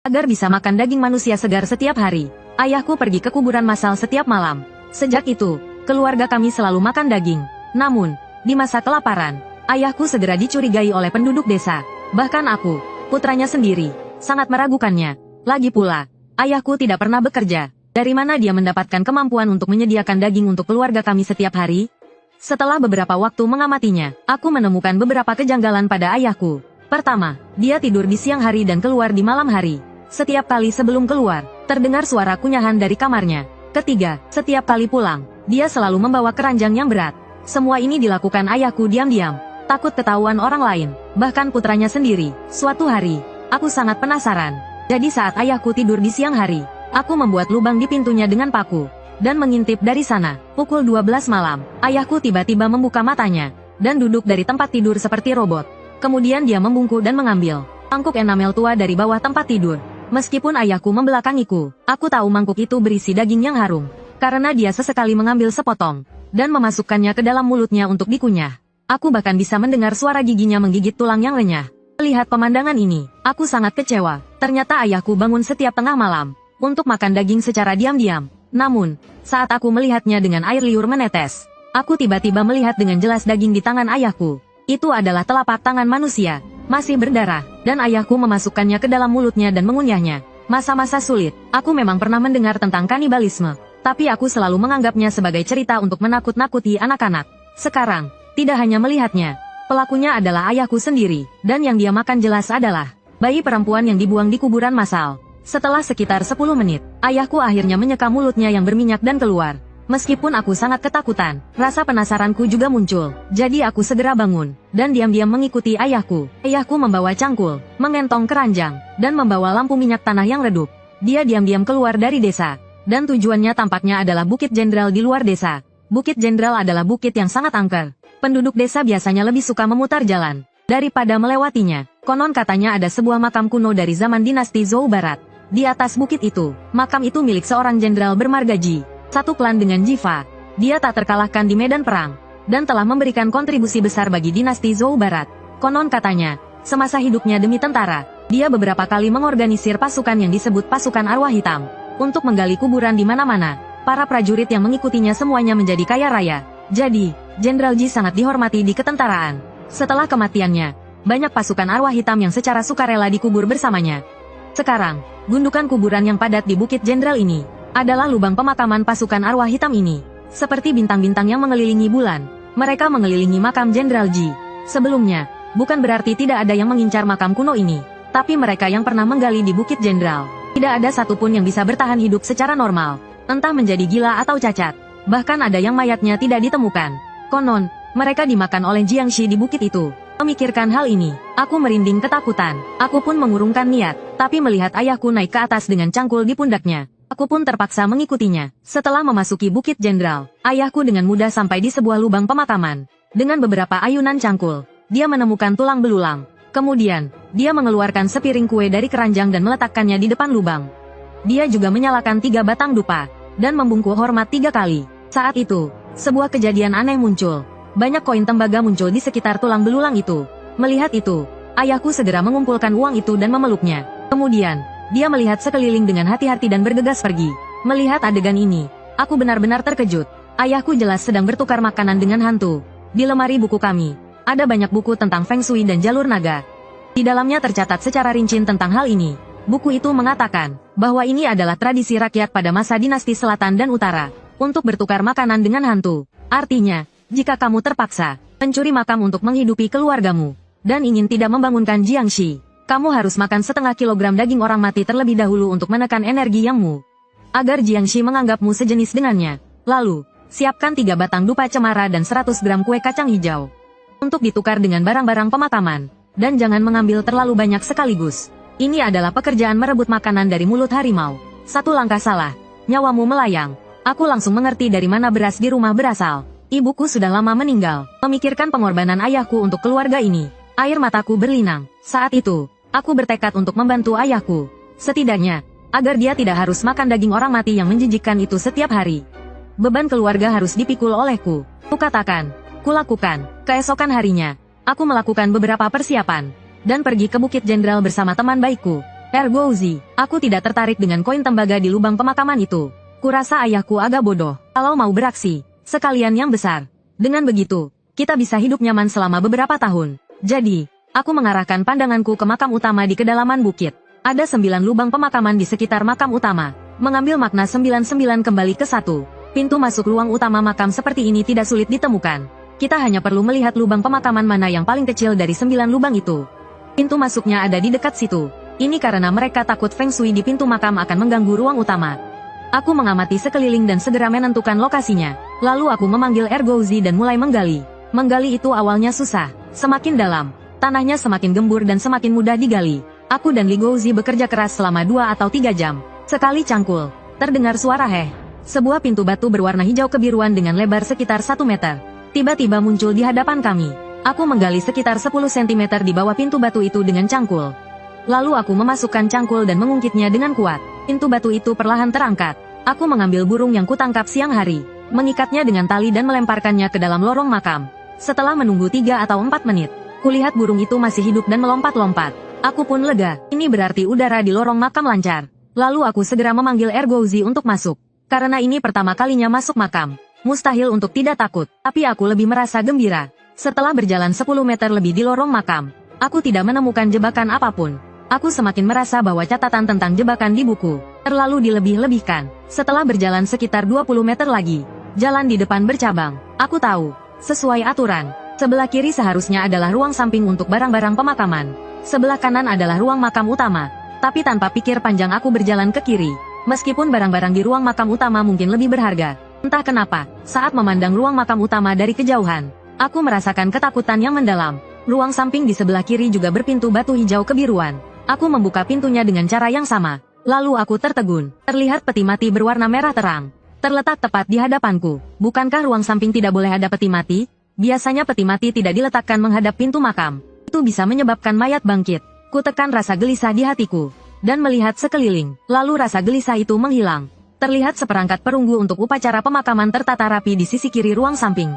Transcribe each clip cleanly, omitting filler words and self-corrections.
Agar bisa makan daging manusia segar setiap hari, ayahku pergi ke kuburan massal setiap malam. Sejak itu, keluarga kami selalu makan daging. Namun, di masa kelaparan, ayahku segera dicurigai oleh penduduk desa. Bahkan aku, putranya sendiri, sangat meragukannya. Lagi pula, ayahku tidak pernah bekerja. Dari mana dia mendapatkan kemampuan untuk menyediakan daging untuk keluarga kami setiap hari? Setelah beberapa waktu mengamatinya, aku menemukan beberapa kejanggalan pada ayahku. Pertama, dia tidur di siang hari dan keluar di malam hari. Setiap kali sebelum keluar, terdengar suara kunyahan dari kamarnya. Ketiga, setiap kali pulang, dia selalu membawa keranjang yang berat. Semua ini dilakukan ayahku diam-diam, takut ketahuan orang lain, bahkan putranya sendiri. Suatu hari, aku sangat penasaran. Jadi saat ayahku tidur di siang hari, aku membuat lubang di pintunya dengan paku, dan mengintip dari sana. Pukul 12 malam, ayahku tiba-tiba membuka matanya, dan duduk dari tempat tidur seperti robot. Kemudian dia membungkuk dan mengambil mangkuk enamel tua dari bawah tempat tidur. Meskipun ayahku membelakangiku, aku tahu mangkuk itu berisi daging yang harum, karena dia sesekali mengambil sepotong, dan memasukkannya ke dalam mulutnya untuk dikunyah. Aku bahkan bisa mendengar suara giginya menggigit tulang yang renyah. Melihat pemandangan ini, aku sangat kecewa. Ternyata ayahku bangun setiap tengah malam, untuk makan daging secara diam-diam. Namun, saat aku melihatnya dengan air liur menetes, aku tiba-tiba melihat dengan jelas daging di tangan ayahku. Itu adalah telapak tangan manusia, masih berdarah, dan ayahku memasukkannya ke dalam mulutnya dan mengunyahnya. Masa-masa sulit, aku memang pernah mendengar tentang kanibalisme, tapi aku selalu menganggapnya sebagai cerita untuk menakut-nakuti anak-anak. Sekarang, tidak hanya melihatnya, pelakunya adalah ayahku sendiri, dan yang dia makan jelas adalah bayi perempuan yang dibuang di kuburan massal. Setelah sekitar 10 menit, ayahku akhirnya menyeka mulutnya yang berminyak dan keluar. Meskipun aku sangat ketakutan, rasa penasaranku juga muncul. Jadi aku segera bangun, dan diam-diam mengikuti ayahku. Ayahku membawa cangkul, mengentong keranjang, dan membawa lampu minyak tanah yang redup. Dia diam-diam keluar dari desa, dan tujuannya tampaknya adalah Bukit Jenderal di luar desa. Bukit Jenderal adalah bukit yang sangat angker. Penduduk desa biasanya lebih suka memutar jalan daripada melewatinya. Konon katanya ada sebuah makam kuno dari zaman dinasti Zhou Barat. Di atas bukit itu, makam itu milik seorang jenderal bermarga Ji, satu klan dengan Jiva. Dia tak terkalahkan di medan perang, dan telah memberikan kontribusi besar bagi dinasti Zhou Barat. Konon katanya, semasa hidupnya demi tentara, dia beberapa kali mengorganisir pasukan yang disebut pasukan arwah hitam, untuk menggali kuburan di mana-mana. Para prajurit yang mengikutinya semuanya menjadi kaya raya. Jadi, Jenderal Ji sangat dihormati di ketentaraan. Setelah kematiannya, banyak pasukan arwah hitam yang secara sukarela dikubur bersamanya. Sekarang, gundukan kuburan yang padat di Bukit Jenderal ini adalah lubang pemakaman pasukan arwah hitam ini. Seperti bintang-bintang yang mengelilingi bulan, mereka mengelilingi makam Jenderal Ji. Sebelumnya, bukan berarti tidak ada yang mengincar makam kuno ini, tapi mereka yang pernah menggali di Bukit Jenderal, tidak ada satupun yang bisa bertahan hidup secara normal, entah menjadi gila atau cacat. Bahkan ada yang mayatnya tidak ditemukan. Konon, mereka dimakan oleh Jiangshi di bukit itu. Memikirkan hal ini, aku merinding ketakutan. Aku pun mengurungkan niat, tapi melihat ayahku naik ke atas dengan cangkul di pundaknya, aku pun terpaksa mengikutinya. Setelah memasuki Bukit Jenderal, ayahku dengan mudah sampai di sebuah lubang pemakaman. Dengan beberapa ayunan cangkul, dia menemukan tulang belulang. Kemudian, dia mengeluarkan sepiring kue dari keranjang dan meletakkannya di depan lubang. Dia juga menyalakan 3 batang dupa, dan membungkuk hormat 3 kali. Saat itu, sebuah kejadian aneh muncul. Banyak koin tembaga muncul di sekitar tulang belulang itu. Melihat itu, ayahku segera mengumpulkan uang itu dan memeluknya. Kemudian, dia melihat sekeliling dengan hati-hati dan bergegas pergi. Melihat adegan ini, aku benar-benar terkejut. Ayahku jelas sedang bertukar makanan dengan hantu. Di lemari buku kami, ada banyak buku tentang Feng Shui dan jalur naga. Di dalamnya tercatat secara rinci tentang hal ini. Buku itu mengatakan bahwa ini adalah tradisi rakyat pada masa dinasti Selatan dan Utara, untuk bertukar makanan dengan hantu. Artinya, jika kamu terpaksa mencuri makam untuk menghidupi keluargamu, dan ingin tidak membangunkan Jiangshi, kamu harus makan setengah kilogram daging orang mati terlebih dahulu untuk menekan energi yangmu. Agar Jiangshi menganggapmu sejenis dengannya. Lalu, siapkan 3 batang dupa cemara dan 100 gram kue kacang hijau, untuk ditukar dengan barang-barang pemakaman, dan jangan mengambil terlalu banyak sekaligus. Ini adalah pekerjaan merebut makanan dari mulut harimau. 1 langkah salah, nyawamu melayang. Aku langsung mengerti dari mana beras di rumah berasal. Ibuku sudah lama meninggal. Memikirkan pengorbanan ayahku untuk keluarga ini, air mataku berlinang. Saat itu, aku bertekad untuk membantu ayahku. Setidaknya, agar dia tidak harus makan daging orang mati yang menjijikkan itu setiap hari. Beban keluarga harus dipikul olehku. Kukatakan, kulakukan. Keesokan harinya, aku melakukan beberapa persiapan, dan pergi ke Bukit Jenderal bersama teman baikku. Ergouzi, aku tidak tertarik dengan koin tembaga di lubang pemakaman itu. Kurasa ayahku agak bodoh. Kalau mau beraksi, sekalian yang besar. Dengan begitu, kita bisa hidup nyaman selama beberapa tahun. Jadi, aku mengarahkan pandanganku ke makam utama di kedalaman bukit. Ada 9 lubang pemakaman di sekitar makam utama. Mengambil makna 99 kembali ke 1. Pintu masuk ruang utama makam seperti ini tidak sulit ditemukan. Kita hanya perlu melihat lubang pemakaman mana yang paling kecil dari 9 lubang itu. Pintu masuknya ada di dekat situ. Ini karena mereka takut Feng Shui di pintu makam akan mengganggu ruang utama. Aku mengamati sekeliling dan segera menentukan lokasinya. Lalu aku memanggil Ergouzi dan mulai menggali. Menggali itu awalnya susah. Semakin dalam, tanahnya semakin gembur dan semakin mudah digali. Aku dan Li Gouzi bekerja keras selama 2 atau 3 jam. Sekali cangkul, terdengar suara heh. Sebuah pintu batu berwarna hijau kebiruan dengan lebar sekitar 1 meter. Tiba-tiba muncul di hadapan kami. Aku menggali sekitar 10 cm di bawah pintu batu itu dengan cangkul. Lalu aku memasukkan cangkul dan mengungkitnya dengan kuat. Pintu batu itu perlahan terangkat. Aku mengambil burung yang kutangkap siang hari, mengikatnya dengan tali dan melemparkannya ke dalam lorong makam. Setelah menunggu 3 atau 4 menit, kulihat burung itu masih hidup dan melompat-lompat. Aku pun lega, ini berarti udara di lorong makam lancar. Lalu aku segera memanggil Ergouzi untuk masuk. Karena ini pertama kalinya masuk makam. Mustahil untuk tidak takut, tapi aku lebih merasa gembira. Setelah berjalan 10 meter lebih di lorong makam, aku tidak menemukan jebakan apapun. Aku semakin merasa bahwa catatan tentang jebakan di buku terlalu dilebih-lebihkan. Setelah berjalan sekitar 20 meter lagi, jalan di depan bercabang. Aku tahu, sesuai aturan, sebelah kiri seharusnya adalah ruang samping untuk barang-barang pemakaman. Sebelah kanan adalah ruang makam utama. Tapi tanpa pikir panjang aku berjalan ke kiri. Meskipun barang-barang di ruang makam utama mungkin lebih berharga. Entah kenapa, saat memandang ruang makam utama dari kejauhan, aku merasakan ketakutan yang mendalam. Ruang samping di sebelah kiri juga berpintu batu hijau kebiruan. Aku membuka pintunya dengan cara yang sama. Lalu aku tertegun. Terlihat peti mati berwarna merah terang. Terletak tepat di hadapanku. Bukankah ruang samping tidak boleh ada peti mati? Biasanya peti mati tidak diletakkan menghadap pintu makam. Itu bisa menyebabkan mayat bangkit. Kutekan rasa gelisah di hatiku, dan melihat sekeliling. Lalu rasa gelisah itu menghilang. Terlihat seperangkat perunggu untuk upacara pemakaman tertata rapi di sisi kiri ruang samping.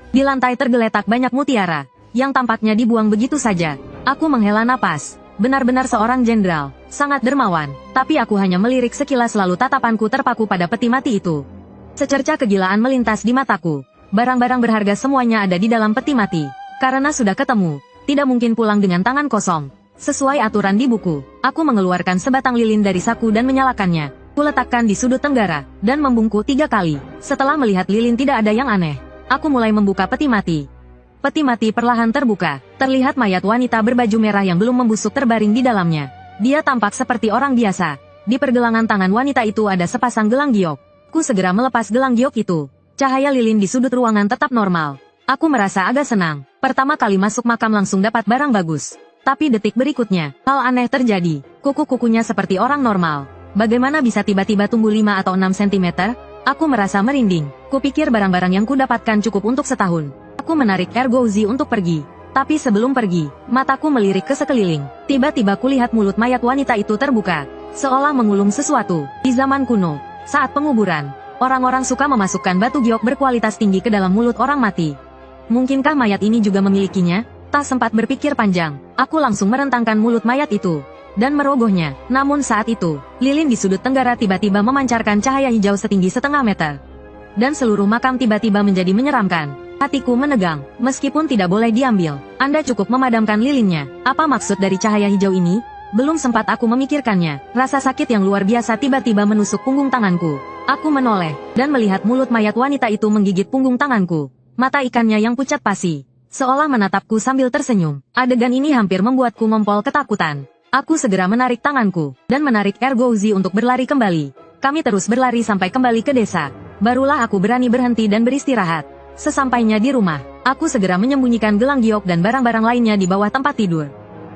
Di lantai tergeletak banyak mutiara, yang tampaknya dibuang begitu saja. Aku menghela napas. Benar-benar seorang jenderal, sangat dermawan. Tapi aku hanya melirik sekilas lalu tatapanku terpaku pada peti mati itu. Secerca kegilaan melintas di mataku. Barang-barang berharga semuanya ada di dalam peti mati. Karena sudah ketemu, tidak mungkin pulang dengan tangan kosong. Sesuai aturan di buku, aku mengeluarkan sebatang lilin dari saku dan menyalakannya. Kuletakkan di sudut tenggara, dan membungkuk 3 kali. Setelah melihat lilin tidak ada yang aneh, aku mulai membuka peti mati. Peti mati perlahan terbuka. Terlihat mayat wanita berbaju merah yang belum membusuk terbaring di dalamnya. Dia tampak seperti orang biasa. Di pergelangan tangan wanita itu ada sepasang gelang giok. Ku segera melepas gelang giok itu. Cahaya lilin di sudut ruangan tetap normal. Aku merasa agak senang. Pertama kali masuk makam langsung dapat barang bagus. Tapi detik berikutnya, hal aneh terjadi. Kuku-kukunya seperti orang normal. Bagaimana bisa tiba-tiba tumbuh 5 atau 6 cm? Aku merasa merinding. Kupikir barang-barang yang kudapatkan cukup untuk setahun. Aku menarik Ergouzi untuk pergi. Tapi sebelum pergi, mataku melirik ke sekeliling. Tiba-tiba kulihat mulut mayat wanita itu terbuka. Seolah mengulum sesuatu. Di zaman kuno, saat penguburan, orang-orang suka memasukkan batu giok berkualitas tinggi ke dalam mulut orang mati. Mungkinkah mayat ini juga memilikinya? Tak sempat berpikir panjang, aku langsung merentangkan mulut mayat itu dan merogohnya. Namun saat itu, lilin di sudut tenggara tiba-tiba memancarkan cahaya hijau setinggi setengah meter. Dan seluruh makam tiba-tiba menjadi menyeramkan. Hatiku menegang, meskipun tidak boleh diambil. Anda cukup memadamkan lilinnya. Apa maksud dari cahaya hijau ini? Belum sempat aku memikirkannya. Rasa sakit yang luar biasa tiba-tiba menusuk punggung tanganku. Aku menoleh, dan melihat mulut mayat wanita itu menggigit punggung tanganku. Mata ikannya yang pucat pasi seolah menatapku sambil tersenyum. Adegan ini hampir membuatku ngompol ketakutan. Aku segera menarik tanganku, dan menarik Ergouzi untuk berlari kembali. Kami terus berlari sampai kembali ke desa. Barulah aku berani berhenti dan beristirahat. Sesampainya di rumah, aku segera menyembunyikan gelang giok dan barang-barang lainnya di bawah tempat tidur.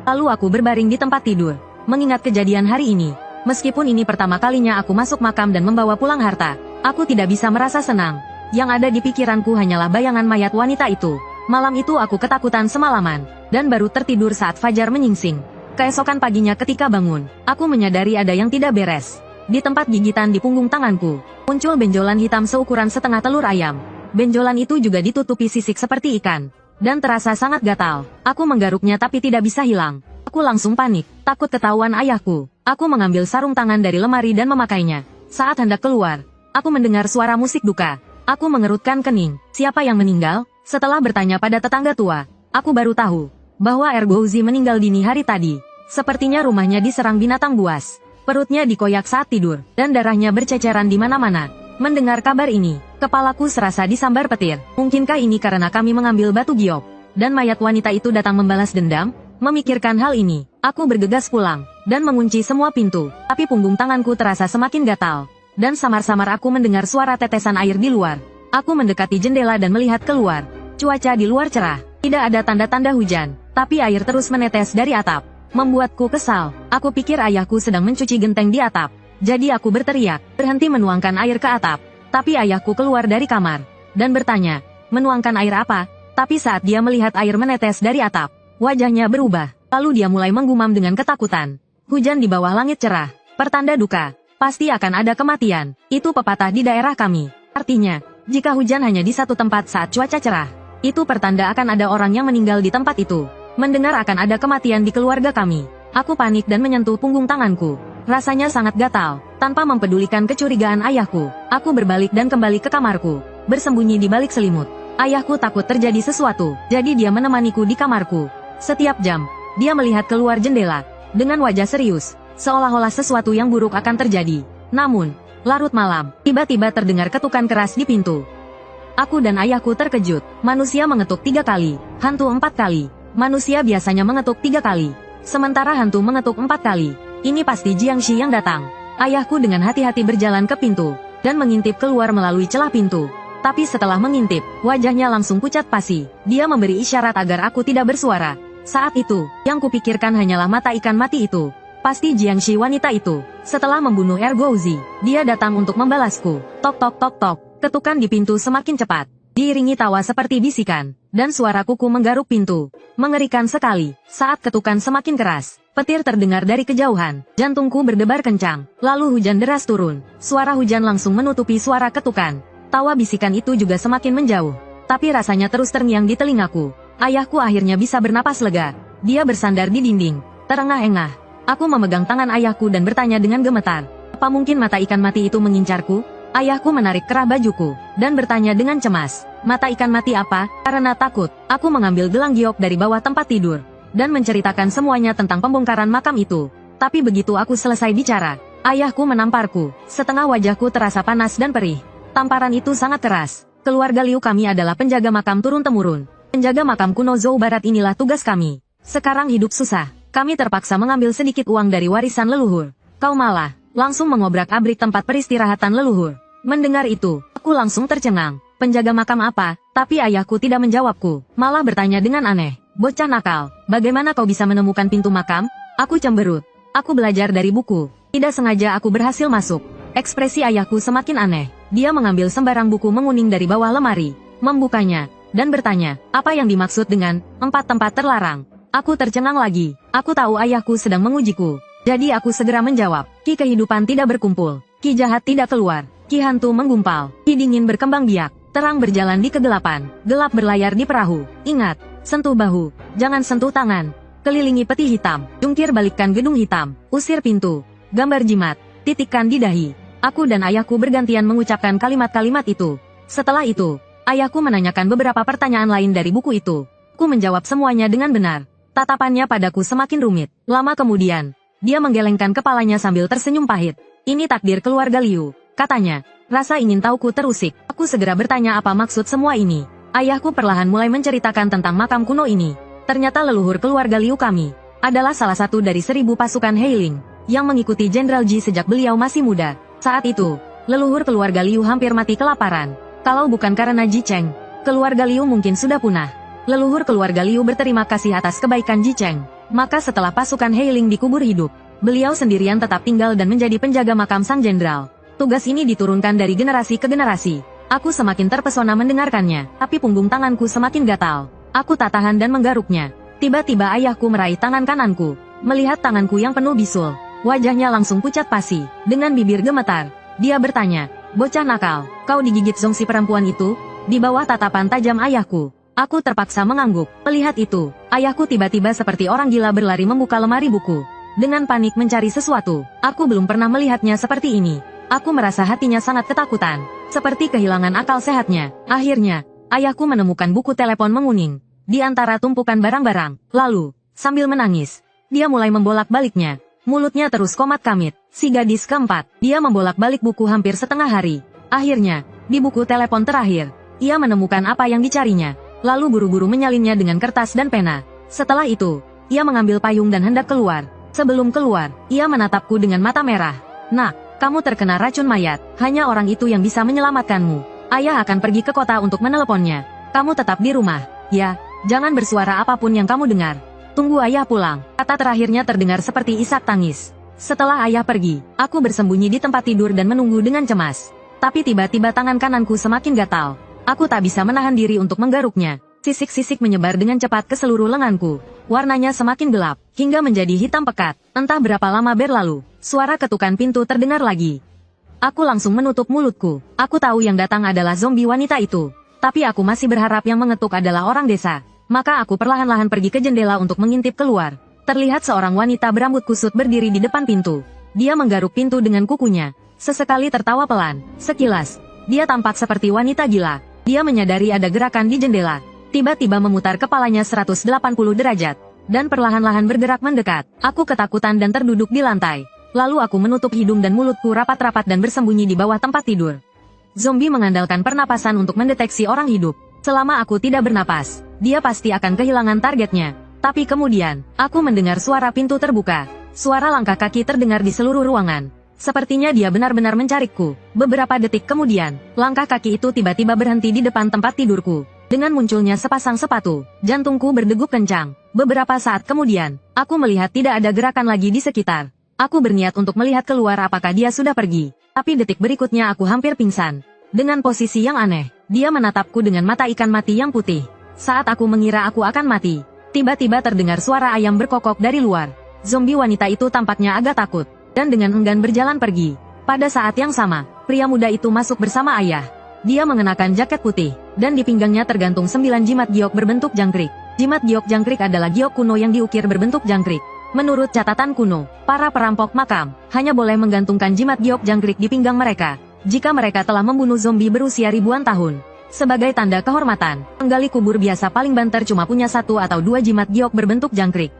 Lalu aku berbaring di tempat tidur, mengingat kejadian hari ini. Meskipun ini pertama kalinya aku masuk makam dan membawa pulang harta, aku tidak bisa merasa senang. Yang ada di pikiranku hanyalah bayangan mayat wanita itu. Malam itu aku ketakutan semalaman, dan baru tertidur saat fajar menyingsing. Keesokan paginya ketika bangun, aku menyadari ada yang tidak beres. Di tempat gigitan di punggung tanganku, muncul benjolan hitam seukuran setengah telur ayam. Benjolan itu juga ditutupi sisik seperti ikan, dan terasa sangat gatal. Aku menggaruknya tapi tidak bisa hilang. Aku langsung panik, takut ketahuan ayahku. Aku mengambil sarung tangan dari lemari dan memakainya. Saat hendak keluar, aku mendengar suara musik duka. Aku mengerutkan kening. Siapa yang meninggal? Setelah bertanya pada tetangga tua, aku baru tahu bahwa Ergouzi meninggal dini hari tadi. Sepertinya rumahnya diserang binatang buas. Perutnya dikoyak saat tidur, dan darahnya berceceran di mana-mana. Mendengar kabar ini, kepalaku serasa disambar petir. Mungkinkah ini karena kami mengambil batu giok, dan mayat wanita itu datang membalas dendam? Memikirkan hal ini, aku bergegas pulang, dan mengunci semua pintu. Tapi punggung tanganku terasa semakin gatal, dan samar-samar aku mendengar suara tetesan air di luar. Aku mendekati jendela dan melihat keluar. Cuaca di luar cerah, tidak ada tanda-tanda hujan, tapi air terus menetes dari atap. Membuatku kesal. Aku pikir ayahku sedang mencuci genteng di atap. Jadi aku berteriak, berhenti menuangkan air ke atap. Tapi ayahku keluar dari kamar, dan bertanya, menuangkan air apa? Tapi saat dia melihat air menetes dari atap, wajahnya berubah. Lalu dia mulai menggumam dengan ketakutan. Hujan di bawah langit cerah, pertanda duka. Pasti akan ada kematian. Itu pepatah di daerah kami. Artinya, jika hujan hanya di satu tempat saat cuaca cerah, itu pertanda akan ada orang yang meninggal di tempat itu. Mendengar akan ada kematian di keluarga kami, aku panik dan menyentuh punggung tanganku. Rasanya sangat gatal. Tanpa mempedulikan kecurigaan ayahku, aku berbalik dan kembali ke kamarku, bersembunyi di balik selimut. Ayahku takut terjadi sesuatu, jadi dia menemaniku di kamarku. Setiap jam, dia melihat keluar jendela, dengan wajah serius, seolah-olah sesuatu yang buruk akan terjadi. Namun, larut malam, tiba-tiba terdengar ketukan keras di pintu. Aku dan ayahku terkejut. Manusia mengetuk 3 kali, hantu 4 kali. Manusia biasanya mengetuk 3 kali, sementara hantu mengetuk 4 kali. Ini pasti Jiangxi yang datang. Ayahku dengan hati-hati berjalan ke pintu, dan mengintip keluar melalui celah pintu. Tapi setelah mengintip, wajahnya langsung pucat pasi. Dia memberi isyarat agar aku tidak bersuara. Saat itu, yang kupikirkan hanyalah mata ikan mati itu. Pasti Jiangxi wanita itu. Setelah membunuh Ergouzi, dia datang untuk membalasku. Tok tok tok tok, ketukan di pintu semakin cepat, diiringi tawa seperti bisikan, dan suara kuku menggaruk pintu. Mengerikan sekali. Saat ketukan semakin keras, petir terdengar dari kejauhan. Jantungku berdebar kencang. Lalu hujan deras turun. Suara hujan langsung menutupi suara ketukan. Tawa bisikan itu juga semakin menjauh. Tapi rasanya terus terngiang di telingaku. Ayahku akhirnya bisa bernapas lega. Dia bersandar di dinding, terengah-engah. Aku memegang tangan ayahku dan bertanya dengan gemetar, apa mungkin mata ikan mati itu mengincarku? Ayahku menarik kerah bajuku, dan bertanya dengan cemas, mata ikan mati apa? Karena takut, aku mengambil gelang giok dari bawah tempat tidur, dan menceritakan semuanya tentang pembongkaran makam itu. Tapi begitu aku selesai bicara, ayahku menamparku. Setengah wajahku terasa panas dan perih. Tamparan itu sangat keras. Keluarga Liu kami adalah penjaga makam turun-temurun. Penjaga makam kuno Zhou Barat inilah tugas kami. Sekarang hidup susah. Kami terpaksa mengambil sedikit uang dari warisan leluhur. Kau malah langsung mengobrak-abrik tempat peristirahatan leluhur. Mendengar itu, aku langsung tercengang. Penjaga makam apa? Tapi ayahku tidak menjawabku, malah bertanya dengan aneh. Bocah nakal, bagaimana kau bisa menemukan pintu makam? Aku cemberut. Aku belajar dari buku. Tidak sengaja aku berhasil masuk. Ekspresi ayahku semakin aneh. Dia mengambil sembarang buku menguning dari bawah lemari, membukanya, dan bertanya, apa yang dimaksud dengan 4 tempat terlarang? Aku tercengang lagi. Aku tahu ayahku sedang mengujiku. Jadi aku segera menjawab, Ki kehidupan tidak berkumpul, Ki jahat tidak keluar, Ki hantu menggumpal, Ki dingin berkembang biak, terang berjalan di kegelapan, gelap berlayar di perahu. Ingat, sentuh bahu, jangan sentuh tangan. Kelilingi peti hitam, jungkir balikkan gedung hitam, usir pintu, gambar jimat, titikkan di dahi. Aku dan ayahku bergantian mengucapkan kalimat-kalimat itu. Setelah itu, ayahku menanyakan beberapa pertanyaan lain dari buku itu. Aku menjawab semuanya dengan benar. Tatapannya padaku semakin rumit. Lama kemudian, dia menggelengkan kepalanya sambil tersenyum pahit. Ini takdir keluarga Liu, katanya. Rasa ingin tahuku terusik. Aku segera bertanya apa maksud semua ini. Ayahku perlahan mulai menceritakan tentang makam kuno ini. Ternyata leluhur keluarga Liu kami adalah salah satu dari 1000 pasukan Heiling yang mengikuti Jenderal Ji sejak beliau masih muda. Saat itu, leluhur keluarga Liu hampir mati kelaparan. Kalau bukan karena Ji Cheng, keluarga Liu mungkin sudah punah. Leluhur keluarga Liu berterima kasih atas kebaikan Ji Cheng. Maka setelah pasukan Heiling dikubur hidup, beliau sendirian tetap tinggal dan menjadi penjaga makam sang jenderal. Tugas ini diturunkan dari generasi ke generasi. Aku semakin terpesona mendengarkannya, tapi punggung tanganku semakin gatal. Aku tak tahan dan menggaruknya. Tiba-tiba ayahku meraih tangan kananku. Melihat tanganku yang penuh bisul, wajahnya langsung pucat pasi. Dengan bibir gemetar, dia bertanya, bocah nakal, kau digigit Zongsi perempuan itu? Di bawah tatapan tajam ayahku, aku terpaksa mengangguk. Melihat itu, ayahku tiba-tiba seperti orang gila berlari membuka lemari buku. dengan panik mencari sesuatu. Aku belum pernah melihatnya seperti ini. Aku merasa hatinya sangat ketakutan, seperti kehilangan akal sehatnya. Akhirnya, ayahku menemukan buku telepon menguning di antara tumpukan barang-barang. Lalu, sambil menangis, dia mulai membolak-baliknya. Mulutnya terus komat-kamit. Si gadis keempat, dia membolak-balik buku hampir setengah hari. Akhirnya, di buku telepon terakhir, ia menemukan apa yang dicarinya. Lalu buru-buru menyalinnya dengan kertas dan pena. Setelah itu, ia mengambil payung dan hendak keluar. Sebelum keluar, ia menatapku dengan mata merah. "Nak, kamu terkena racun mayat. Hanya orang itu yang bisa menyelamatkanmu. Ayah akan pergi ke kota untuk meneleponnya. Kamu tetap di rumah. Ya, jangan bersuara apapun yang kamu dengar. Tunggu ayah pulang." Kata terakhirnya terdengar seperti isak tangis. Setelah ayah pergi, aku bersembunyi di tempat tidur dan menunggu dengan cemas. Tapi tiba-tiba tangan kananku semakin gatal. Aku tak bisa menahan diri untuk menggaruknya. Sisik-sisik menyebar dengan cepat ke seluruh lenganku. Warnanya semakin gelap, hingga menjadi hitam pekat. Entah berapa lama berlalu, suara ketukan pintu terdengar lagi. Aku langsung menutup mulutku. Aku tahu yang datang adalah zombie wanita itu. Tapi aku masih berharap yang mengetuk adalah orang desa. Maka aku perlahan-lahan pergi ke jendela untuk mengintip keluar. Terlihat seorang wanita berambut kusut berdiri di depan pintu. Dia menggaruk pintu dengan kukunya. Sesekali tertawa pelan. Sekilas, dia tampak seperti wanita gila. Dia menyadari ada gerakan di jendela. Tiba-tiba memutar kepalanya 180 derajat. Dan perlahan-lahan bergerak mendekat. Aku ketakutan dan terduduk di lantai. Lalu aku menutup hidung dan mulutku rapat-rapat dan bersembunyi di bawah tempat tidur. Zombie mengandalkan pernapasan untuk mendeteksi orang hidup. Selama aku tidak bernapas, dia pasti akan kehilangan targetnya. Tapi kemudian, aku mendengar suara pintu terbuka. Suara langkah kaki terdengar di seluruh ruangan. Sepertinya dia benar-benar mencariku. Beberapa detik kemudian, langkah kaki itu tiba-tiba berhenti di depan tempat tidurku. Dengan munculnya sepasang sepatu, jantungku berdegup kencang. Beberapa saat kemudian, aku melihat tidak ada gerakan lagi di sekitar. Aku berniat untuk melihat keluar apakah dia sudah pergi. Tapi detik berikutnya aku hampir pingsan. Dengan posisi yang aneh, dia menatapku dengan mata ikan mati yang putih. Saat aku mengira aku akan mati, tiba-tiba terdengar suara ayam berkokok dari luar. Zombie wanita itu tampaknya agak takut, dan dengan enggan berjalan pergi. Pada saat yang sama, pria muda itu masuk bersama ayah. Dia mengenakan jaket putih, dan di pinggangnya tergantung 9 jimat giok berbentuk jangkrik. Jimat giok jangkrik adalah giok kuno yang diukir berbentuk jangkrik. Menurut catatan kuno, para perampok makam hanya boleh menggantungkan jimat giok jangkrik di pinggang mereka jika mereka telah membunuh zombie berusia ribuan tahun. Sebagai tanda kehormatan, penggali kubur biasa paling banter cuma punya 1 atau 2 jimat giok berbentuk jangkrik.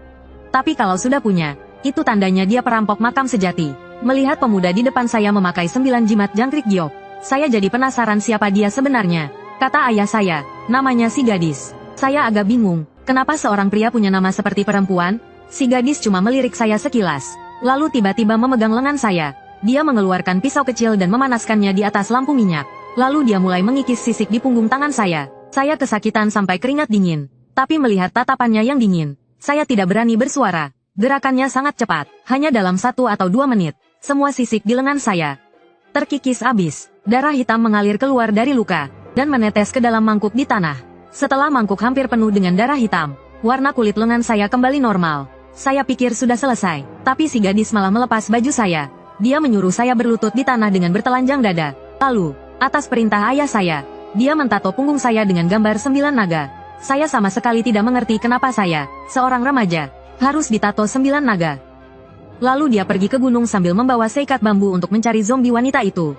Tapi kalau sudah punya, itu tandanya dia perampok makam sejati. Melihat pemuda di depan saya memakai 9 jimat jangkrik giok, saya jadi penasaran siapa dia sebenarnya. Kata ayah saya, namanya si gadis. Saya agak bingung, kenapa seorang pria punya nama seperti perempuan? Si gadis cuma melirik saya sekilas, lalu tiba-tiba memegang lengan saya. Dia mengeluarkan pisau kecil dan memanaskannya di atas lampu minyak. Lalu dia mulai mengikis sisik di punggung tangan saya. Saya kesakitan sampai keringat dingin. Tapi melihat tatapannya yang dingin, saya tidak berani bersuara. Gerakannya sangat cepat, hanya dalam 1 atau 2 menit. Semua sisik di lengan saya terkikis habis. Darah hitam mengalir keluar dari luka, dan menetes ke dalam mangkuk di tanah. Setelah mangkuk hampir penuh dengan darah hitam, warna kulit lengan saya kembali normal. Saya pikir sudah selesai, tapi si gadis malah melepas baju saya. Dia menyuruh saya berlutut di tanah dengan bertelanjang dada. Lalu, atas perintah ayah saya, dia mentato punggung saya dengan gambar 9 naga. Saya sama sekali tidak mengerti kenapa saya, seorang remaja, harus ditato 9 naga. Lalu dia pergi ke gunung sambil membawa seikat bambu untuk mencari zombie wanita itu.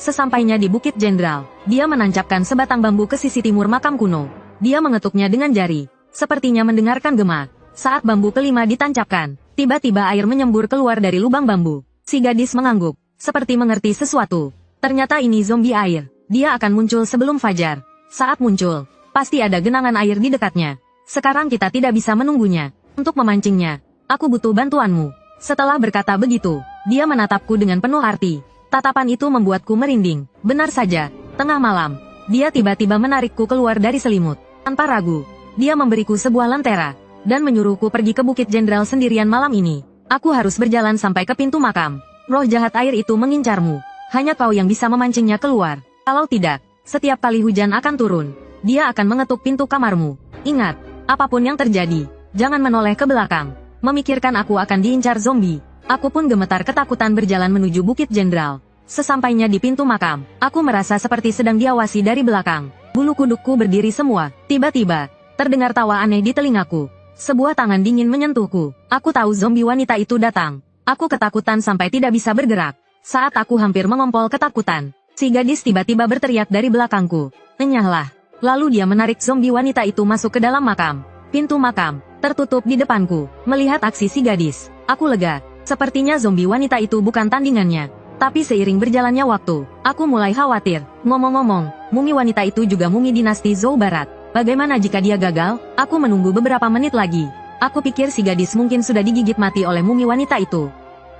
Sesampainya di Bukit Jenderal, dia menancapkan sebatang bambu ke sisi timur makam kuno. Dia mengetuknya dengan jari, sepertinya mendengarkan gema. Saat bambu kelima ditancapkan, tiba-tiba air menyembur keluar dari lubang bambu. Si gadis mengangguk, seperti mengerti sesuatu. Ternyata ini zombie air. Dia akan muncul sebelum fajar. Saat muncul, pasti ada genangan air di dekatnya. Sekarang kita tidak bisa menunggunya. Untuk memancingnya, aku butuh bantuanmu. Setelah berkata begitu, dia menatapku dengan penuh arti. Tatapan itu membuatku merinding. Benar saja, tengah malam, dia tiba-tiba menarikku keluar dari selimut. Tanpa ragu, dia memberiku sebuah lentera, dan menyuruhku pergi ke Bukit Jenderal sendirian malam ini. Aku harus berjalan sampai ke pintu makam. Roh jahat air itu mengincarmu. Hanya kau yang bisa memancingnya keluar. Kalau tidak, setiap kali hujan akan turun, dia akan mengetuk pintu kamarmu. Ingat, apapun yang terjadi, jangan menoleh ke belakang. Memikirkan aku akan diincar zombie. Aku pun gemetar ketakutan berjalan menuju Bukit Jenderal. Sesampainya di pintu makam, aku merasa seperti sedang diawasi dari belakang. Bulu kudukku berdiri semua. Tiba-tiba, terdengar tawa aneh di telingaku. Sebuah tangan dingin menyentuhku. Aku tahu zombie wanita itu datang. Aku ketakutan sampai tidak bisa bergerak. Saat aku hampir mengompol ketakutan, si gadis tiba-tiba berteriak dari belakangku. Enyahlah. Lalu dia menarik zombie wanita itu masuk ke dalam makam. Pintu makam tertutup di depanku. Melihat aksi si gadis, aku lega. Sepertinya zombie wanita itu bukan tandingannya. Tapi seiring berjalannya waktu, aku mulai khawatir. Ngomong-ngomong, mumi wanita itu juga mumi dinasti Zhou Barat. Bagaimana jika dia gagal? Aku menunggu beberapa menit lagi. Aku pikir si gadis mungkin sudah digigit mati oleh mumi wanita itu.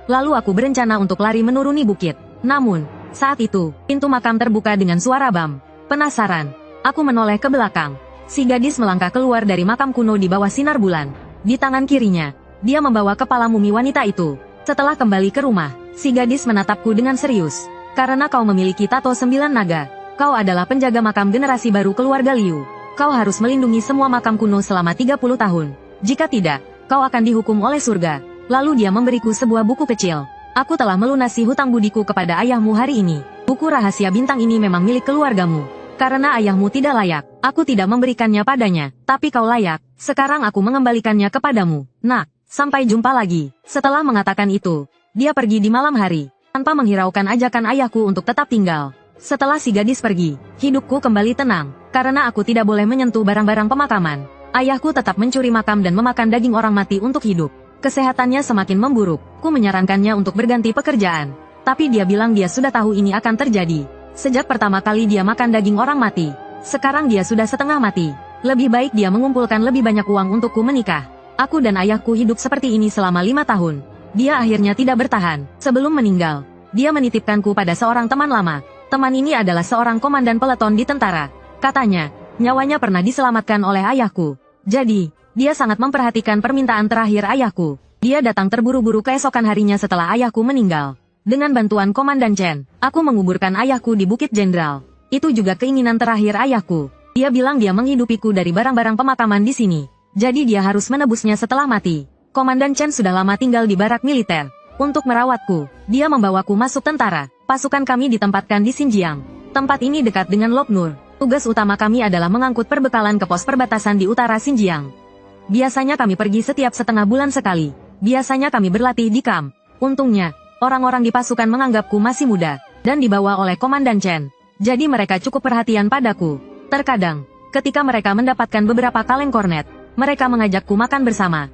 Lalu aku berencana untuk lari menuruni bukit. Namun, saat itu, pintu makam terbuka dengan suara bam. Penasaran, aku menoleh ke belakang. Si gadis melangkah keluar dari makam kuno di bawah sinar bulan. Di tangan kirinya, dia membawa kepala mumi wanita itu. Setelah kembali ke rumah, si gadis menatapku dengan serius. Karena kau memiliki tato 9 naga, kau adalah penjaga makam generasi baru keluarga Liu. Kau harus melindungi semua makam kuno selama 30 tahun. Jika tidak, kau akan dihukum oleh surga. Lalu dia memberiku sebuah buku kecil. Aku telah melunasi hutang budiku kepada ayahmu hari ini. Buku rahasia bintang ini memang milik keluargamu. Karena ayahmu tidak layak, aku tidak memberikannya padanya. Tapi kau layak, sekarang aku mengembalikannya kepadamu. Nak, sampai jumpa lagi. Setelah mengatakan itu, dia pergi di malam hari, tanpa menghiraukan ajakan ayahku untuk tetap tinggal. Setelah si gadis pergi, hidupku kembali tenang, karena aku tidak boleh menyentuh barang-barang pemakaman. Ayahku tetap mencuri makam dan memakan daging orang mati untuk hidup. Kesehatannya semakin memburuk, ku menyarankannya untuk berganti pekerjaan. Tapi dia bilang dia sudah tahu ini akan terjadi. Sejak pertama kali dia makan daging orang mati, sekarang dia sudah setengah mati. Lebih baik dia mengumpulkan lebih banyak uang untukku menikah. Aku dan ayahku hidup seperti ini selama 5 tahun. Dia akhirnya tidak bertahan. Sebelum meninggal, dia menitipkanku pada seorang teman lama. Teman ini adalah seorang komandan peleton di tentara. Katanya, nyawanya pernah diselamatkan oleh ayahku. Jadi, dia sangat memperhatikan permintaan terakhir ayahku. Dia datang terburu-buru keesokan harinya setelah ayahku meninggal. Dengan bantuan Komandan Chen, aku menguburkan ayahku di Bukit Jenderal. Itu juga keinginan terakhir ayahku. Dia bilang dia menghidupiku dari barang-barang pemakaman di sini. Jadi dia harus menebusnya setelah mati. Komandan Chen sudah lama tinggal di barak militer. Untuk merawatku, dia membawaku masuk tentara. Pasukan kami ditempatkan di Xinjiang. Tempat ini dekat dengan Lopnur. Tugas utama kami adalah mengangkut perbekalan ke pos perbatasan di utara Xinjiang. Biasanya kami pergi setiap setengah bulan sekali. Biasanya kami berlatih di kamp. Untungnya, orang-orang di pasukan menganggapku masih muda, dan dibawa oleh Komandan Chen. Jadi mereka cukup perhatian padaku. Terkadang, ketika mereka mendapatkan beberapa kaleng kornet, mereka mengajakku makan bersama.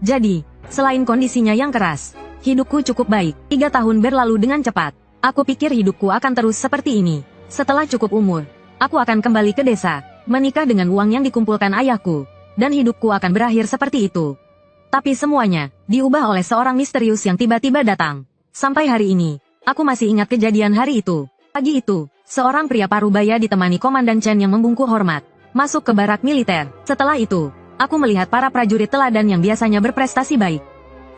Jadi, selain kondisinya yang keras, hidupku cukup baik. 3 tahun berlalu dengan cepat. Aku pikir hidupku akan terus seperti ini. Setelah cukup umur, aku akan kembali ke desa, menikah dengan uang yang dikumpulkan ayahku, dan hidupku akan berakhir seperti itu. Tapi semuanya diubah oleh seorang misterius yang tiba-tiba datang. Sampai hari ini, aku masih ingat kejadian hari itu. Pagi itu, seorang pria parubaya ditemani Komandan Chen yang membungkuk hormat, masuk ke barak militer. Setelah itu, aku melihat para prajurit teladan yang biasanya berprestasi baik.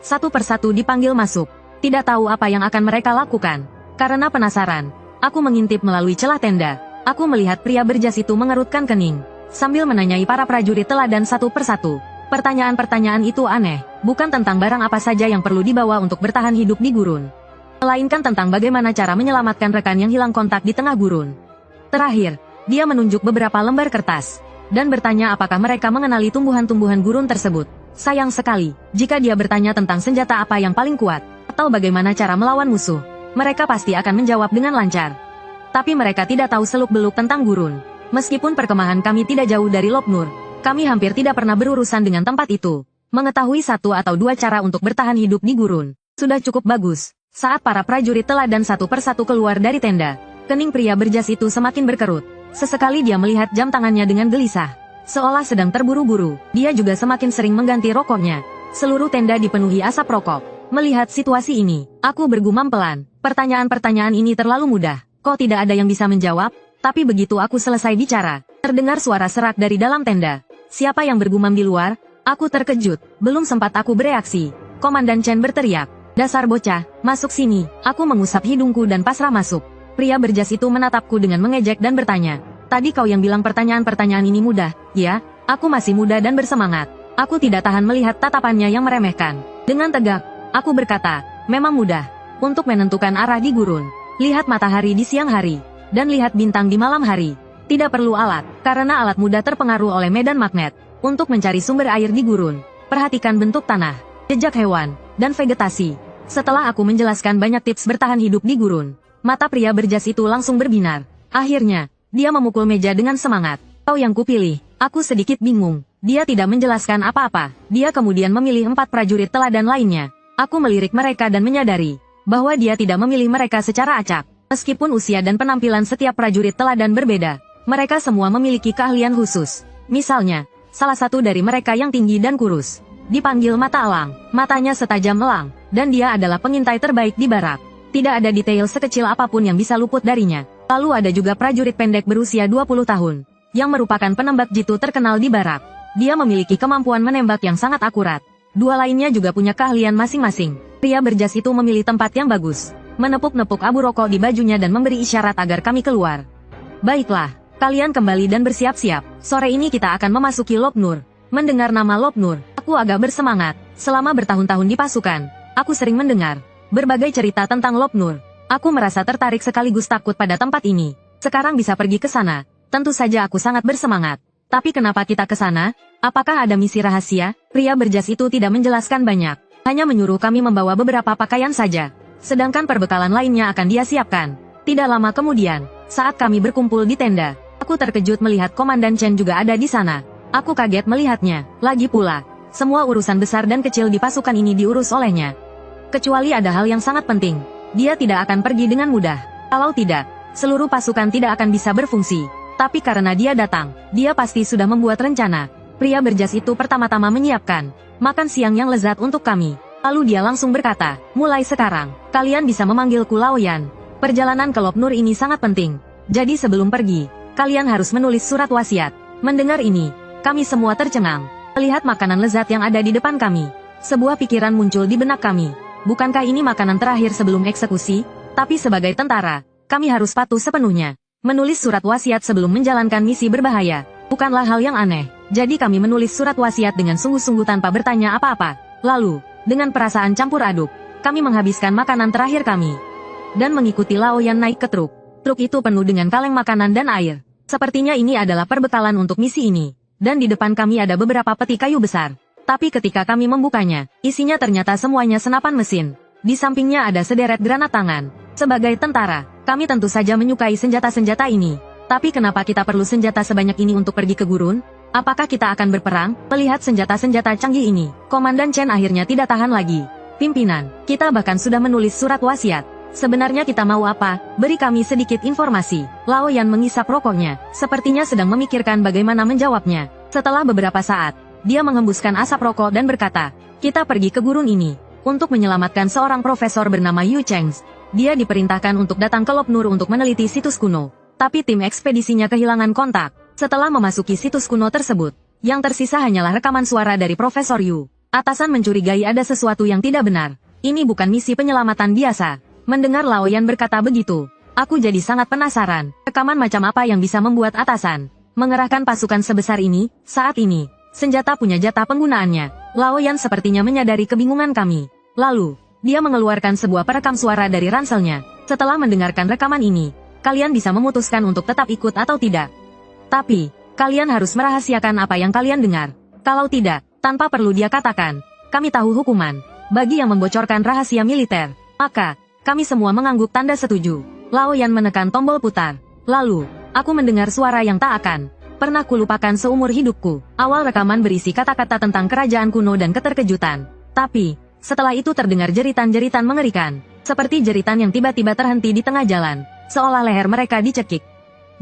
Satu persatu dipanggil masuk. Tidak tahu apa yang akan mereka lakukan. Karena penasaran, aku mengintip melalui celah tenda. Aku melihat pria berjas itu mengerutkan kening, sambil menanyai para prajurit teladan satu persatu. Pertanyaan-pertanyaan itu aneh, bukan tentang barang apa saja yang perlu dibawa untuk bertahan hidup di gurun, melainkan tentang bagaimana cara menyelamatkan rekan yang hilang kontak di tengah gurun. Terakhir, dia menunjuk beberapa lembar kertas, dan bertanya apakah mereka mengenali tumbuhan-tumbuhan gurun tersebut. Sayang sekali, jika dia bertanya tentang senjata apa yang paling kuat, atau bagaimana cara melawan musuh, mereka pasti akan menjawab dengan lancar. Tapi mereka tidak tahu seluk-beluk tentang gurun. Meskipun perkemahan kami tidak jauh dari Lopnur, kami hampir tidak pernah berurusan dengan tempat itu. Mengetahui 1 atau 2 cara untuk bertahan hidup di gurun sudah cukup bagus. Saat para prajurit teladan satu persatu keluar dari tenda, kening pria berjas itu semakin berkerut. Sesekali dia melihat jam tangannya dengan gelisah, seolah sedang terburu-buru. Dia juga semakin sering mengganti rokoknya. Seluruh tenda dipenuhi asap rokok. Melihat situasi ini, aku bergumam pelan. Pertanyaan-pertanyaan ini terlalu mudah. Kok tidak ada yang bisa menjawab? Tapi begitu aku selesai bicara, terdengar suara serak dari dalam tenda. Siapa yang bergumam di luar? Aku terkejut. Belum sempat aku bereaksi, Komandan Chen berteriak, "Dasar bocah, masuk sini." Aku mengusap hidungku dan pasrah masuk. Pria berjas itu menatapku dengan mengejek dan bertanya, "Tadi kau yang bilang pertanyaan-pertanyaan ini mudah." "Ya, aku masih muda dan bersemangat." Aku tidak tahan melihat tatapannya yang meremehkan. Dengan tegak, aku berkata, "Memang mudah untuk menentukan arah di gurun. Lihat matahari di siang hari, dan lihat bintang di malam hari. Tidak perlu alat, karena alat mudah terpengaruh oleh medan magnet. Untuk mencari sumber air di gurun, perhatikan bentuk tanah, jejak hewan, dan vegetasi. Setelah aku menjelaskan banyak tips bertahan hidup di gurun, mata pria berjas itu langsung berbinar. Akhirnya, dia memukul meja dengan semangat. "Kau yang kupilih." Aku sedikit bingung. Dia tidak menjelaskan apa-apa. Dia kemudian memilih 4 prajurit teladan lainnya. Aku melirik mereka dan menyadari bahwa dia tidak memilih mereka secara acak. Meskipun usia dan penampilan setiap prajurit teladan berbeda, mereka semua memiliki keahlian khusus. Misalnya, salah satu dari mereka yang tinggi dan kurus dipanggil Mata Elang. Matanya setajam elang, dan dia adalah pengintai terbaik di barak. Tidak ada detail sekecil apapun yang bisa luput darinya. Lalu ada juga prajurit pendek berusia 20 tahun, yang merupakan penembak jitu terkenal di barak. Dia memiliki kemampuan menembak yang sangat akurat. 2 lainnya juga punya keahlian masing-masing. Pria berjas itu memilih tempat yang bagus, menepuk-nepuk abu rokok di bajunya dan memberi isyarat agar kami keluar. "Baiklah, kalian kembali dan bersiap-siap. Sore ini kita akan memasuki Lopnur." Mendengar nama Lopnur, aku agak bersemangat. Selama bertahun-tahun di pasukan, aku sering mendengar berbagai cerita tentang Lopnur. Aku merasa tertarik sekaligus takut pada tempat ini. Sekarang bisa pergi ke sana. Tentu saja aku sangat bersemangat. Tapi kenapa kita ke sana? Apakah ada misi rahasia? Pria berjas itu tidak menjelaskan banyak. Hanya menyuruh kami membawa beberapa pakaian saja. Sedangkan perbekalan lainnya akan dia siapkan. Tidak lama kemudian, saat kami berkumpul di tenda, aku terkejut melihat Komandan Chen juga ada di sana. Aku kaget melihatnya. Lagi pula, semua urusan besar dan kecil di pasukan ini diurus olehnya. Kecuali ada hal yang sangat penting. Dia tidak akan pergi dengan mudah. Kalau tidak, seluruh pasukan tidak akan bisa berfungsi. Tapi karena dia datang, dia pasti sudah membuat rencana. Pria berjas itu pertama-tama menyiapkan makan siang yang lezat untuk kami. Lalu dia langsung berkata, "Mulai sekarang, kalian bisa memanggilku Laoyan. Perjalanan ke Lopnur ini sangat penting. Jadi sebelum pergi, kalian harus menulis surat wasiat." Mendengar ini, kami semua tercengang. Melihat makanan lezat yang ada di depan kami, sebuah pikiran muncul di benak kami. Bukankah ini makanan terakhir sebelum eksekusi? Tapi sebagai tentara, kami harus patuh sepenuhnya. Menulis surat wasiat sebelum menjalankan misi berbahaya bukanlah hal yang aneh. Jadi kami menulis surat wasiat dengan sungguh-sungguh tanpa bertanya apa-apa. Lalu, dengan perasaan campur aduk, kami menghabiskan makanan terakhir kami dan mengikuti Laoyan naik ke truk. Truk itu penuh dengan kaleng makanan dan air. Sepertinya ini adalah perbekalan untuk misi ini. Dan di depan kami ada beberapa peti kayu besar. Tapi ketika kami membukanya, isinya ternyata semuanya senapan mesin. Di sampingnya ada sederet granat tangan. Sebagai tentara, kami tentu saja menyukai senjata-senjata ini. Tapi kenapa kita perlu senjata sebanyak ini untuk pergi ke gurun? Apakah kita akan berperang? Melihat senjata-senjata canggih ini, Komandan Chen akhirnya tidak tahan lagi. "Pimpinan, kita bahkan sudah menulis surat wasiat. Sebenarnya kita mau apa? Beri kami sedikit informasi." Laoyan mengisap rokoknya, sepertinya sedang memikirkan bagaimana menjawabnya. Setelah beberapa saat, dia menghembuskan asap rokok dan berkata, "Kita pergi ke gurun ini untuk menyelamatkan seorang profesor bernama Yu Cheng. Dia diperintahkan untuk datang ke Lopnur untuk meneliti situs kuno. Tapi tim ekspedisinya kehilangan kontak. Setelah memasuki situs kuno tersebut, yang tersisa hanyalah rekaman suara dari Profesor Yu. Atasan mencurigai ada sesuatu yang tidak benar. Ini bukan misi penyelamatan biasa." Mendengar Laoyan berkata begitu, aku jadi sangat penasaran. Rekaman macam apa yang bisa membuat atasan mengerahkan pasukan sebesar ini? Saat ini, senjata punya jatah penggunaannya. Laoyan sepertinya menyadari kebingungan kami. Lalu, dia mengeluarkan sebuah perekam suara dari ranselnya. "Setelah mendengarkan rekaman ini, kalian bisa memutuskan untuk tetap ikut atau tidak. Tapi, kalian harus merahasiakan apa yang kalian dengar. Kalau tidak, tanpa perlu dia katakan, kami tahu hukuman bagi yang membocorkan rahasia militer." Maka, kami semua mengangguk tanda setuju. Laoyan menekan tombol putar. Lalu, aku mendengar suara yang tak akan pernah kulupakan seumur hidupku. Awal rekaman berisi kata-kata tentang kerajaan kuno dan keterkejutan. Tapi, setelah itu terdengar jeritan-jeritan mengerikan. Seperti jeritan yang tiba-tiba terhenti di tengah jalan, seolah leher mereka dicekik.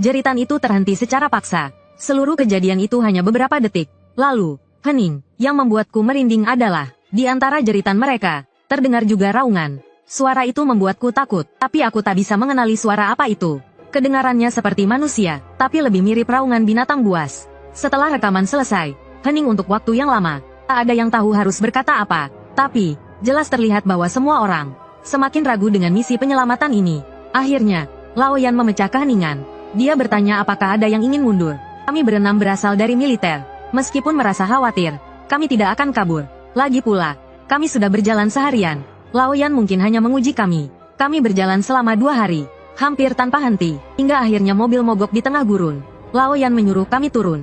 Jeritan itu terhenti secara paksa. Seluruh kejadian itu hanya beberapa detik. Lalu, hening, yang membuatku merinding adalah, di antara jeritan mereka, terdengar juga raungan. Suara itu membuatku takut, tapi aku tak bisa mengenali suara apa itu. Kedengarannya seperti manusia, tapi lebih mirip raungan binatang buas. Setelah rekaman selesai, hening untuk waktu yang lama. Tak ada yang tahu harus berkata apa. Tapi, jelas terlihat bahwa semua orang semakin ragu dengan misi penyelamatan ini. Akhirnya, Laoyan memecah keheningan. Dia bertanya apakah ada yang ingin mundur. Kami berenam berasal dari militer. Meskipun merasa khawatir, kami tidak akan kabur. Lagi pula, kami sudah berjalan seharian. Laoyan mungkin hanya menguji kami. Kami berjalan selama 2 hari, hampir tanpa henti, hingga akhirnya mobil mogok di tengah gurun. Laoyan menyuruh kami turun.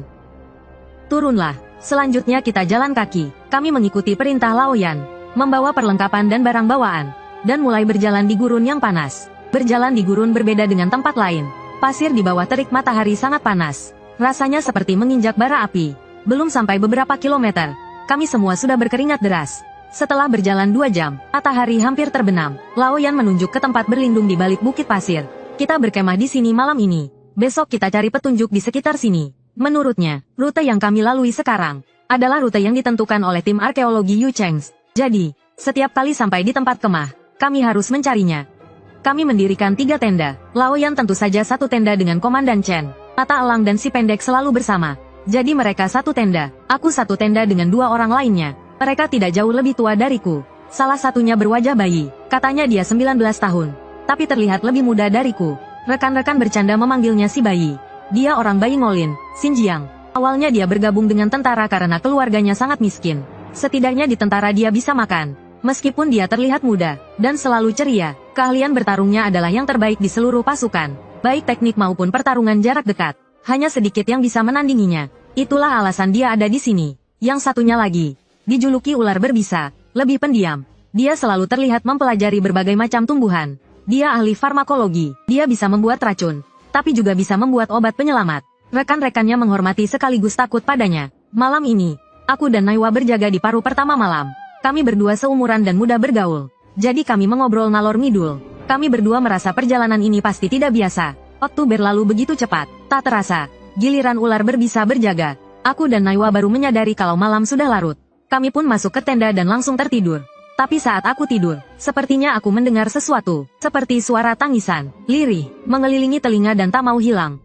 "Turunlah." Selanjutnya kita jalan kaki. Kami mengikuti perintah Laoyan, membawa perlengkapan dan barang bawaan, dan mulai berjalan di gurun yang panas. Berjalan di gurun berbeda dengan tempat lain. Pasir di bawah terik matahari sangat panas. Rasanya seperti menginjak bara api. Belum sampai beberapa kilometer, kami semua sudah berkeringat deras. Setelah berjalan 2 jam, matahari hampir terbenam. Laoyan menunjuk ke tempat berlindung di balik bukit pasir. Kita berkemah di sini malam ini. Besok kita cari petunjuk di sekitar sini. Menurutnya, rute yang kami lalui sekarang adalah rute yang ditentukan oleh tim arkeologi Yu Chengs. Jadi, setiap kali sampai di tempat kemah, kami harus mencarinya. Kami mendirikan 3 tenda. Laoyan tentu saja 1 tenda dengan Komandan Chen. Mata Elang dan si pendek selalu bersama. Jadi mereka 1 tenda. Aku 1 tenda dengan 2 orang lainnya. Mereka tidak jauh lebih tua dariku. Salah satunya berwajah bayi. Katanya dia 19 tahun. Tapi terlihat lebih muda dariku. Rekan-rekan bercanda memanggilnya si bayi. Dia orang bayi Ngolin, Xinjiang. Awalnya dia bergabung dengan tentara karena keluarganya sangat miskin. Setidaknya di tentara dia bisa makan. Meskipun dia terlihat muda dan selalu ceria, keahlian bertarungnya adalah yang terbaik di seluruh pasukan, baik teknik maupun pertarungan jarak dekat. Hanya sedikit yang bisa menandinginya. Itulah alasan dia ada di sini. Yang satunya lagi, dijuluki ular berbisa, lebih pendiam. Dia selalu terlihat mempelajari berbagai macam tumbuhan. Dia ahli farmakologi. Dia bisa membuat racun, tapi juga bisa membuat obat penyelamat. Rekan-rekannya menghormati sekaligus takut padanya. Malam ini, aku dan Naiwa berjaga di paruh pertama malam. Kami berdua seumuran dan mudah bergaul. Jadi kami mengobrol ngalor ngidul. Kami berdua merasa perjalanan ini pasti tidak biasa. Waktu berlalu begitu cepat. Tak terasa, giliran ular berbisa berjaga. Aku dan Naiwa baru menyadari kalau malam sudah larut. Kami pun masuk ke tenda dan langsung tertidur. Tapi saat aku tidur, sepertinya aku mendengar sesuatu. Seperti suara tangisan, lirih, mengelilingi telinga dan tak mau hilang.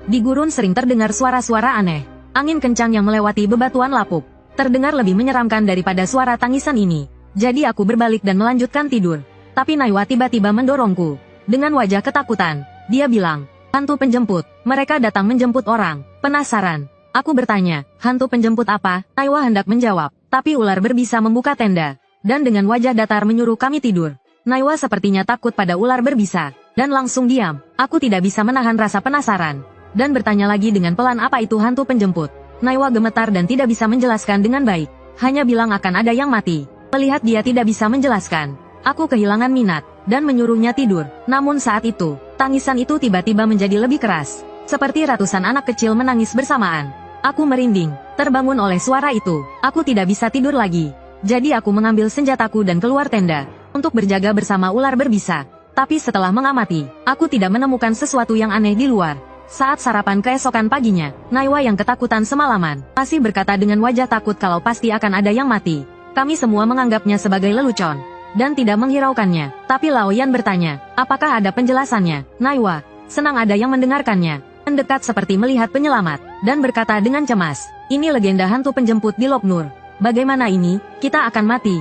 Di gurun sering terdengar suara-suara aneh. Angin kencang yang melewati bebatuan lapuk terdengar lebih menyeramkan daripada suara tangisan ini. Jadi aku berbalik dan melanjutkan tidur. Tapi Naiwa tiba-tiba mendorongku. Dengan wajah ketakutan, dia bilang, "Hantu penjemput, mereka datang menjemput orang." Penasaran, aku bertanya, "Hantu penjemput apa?" Naiwa hendak menjawab, tapi ular berbisa membuka tenda, dan dengan wajah datar menyuruh kami tidur. Naiwa sepertinya takut pada ular berbisa, dan langsung diam. Aku tidak bisa menahan rasa penasaran, dan bertanya lagi dengan pelan apa itu hantu penjemput. Naiwa gemetar dan tidak bisa menjelaskan dengan baik. Hanya bilang akan ada yang mati. Melihat dia tidak bisa menjelaskan, aku kehilangan minat, dan menyuruhnya tidur. Namun saat itu, tangisan itu tiba-tiba menjadi lebih keras. Seperti ratusan anak kecil menangis bersamaan. Aku merinding, terbangun oleh suara itu. Aku tidak bisa tidur lagi. Jadi aku mengambil senjataku dan keluar tenda, untuk berjaga bersama ular berbisa. Tapi setelah mengamati, aku tidak menemukan sesuatu yang aneh di luar. Saat sarapan keesokan paginya, Naiwa yang ketakutan semalaman, masih berkata dengan wajah takut kalau pasti akan ada yang mati. Kami semua menganggapnya sebagai lelucon, dan tidak menghiraukannya. Tapi Laoyan bertanya, apakah ada penjelasannya? Naiwa senang ada yang mendengarkannya, mendekat seperti melihat penyelamat, dan berkata dengan cemas, "Ini legenda hantu penjemput di Lok Nur. Bagaimana ini? Kita akan mati."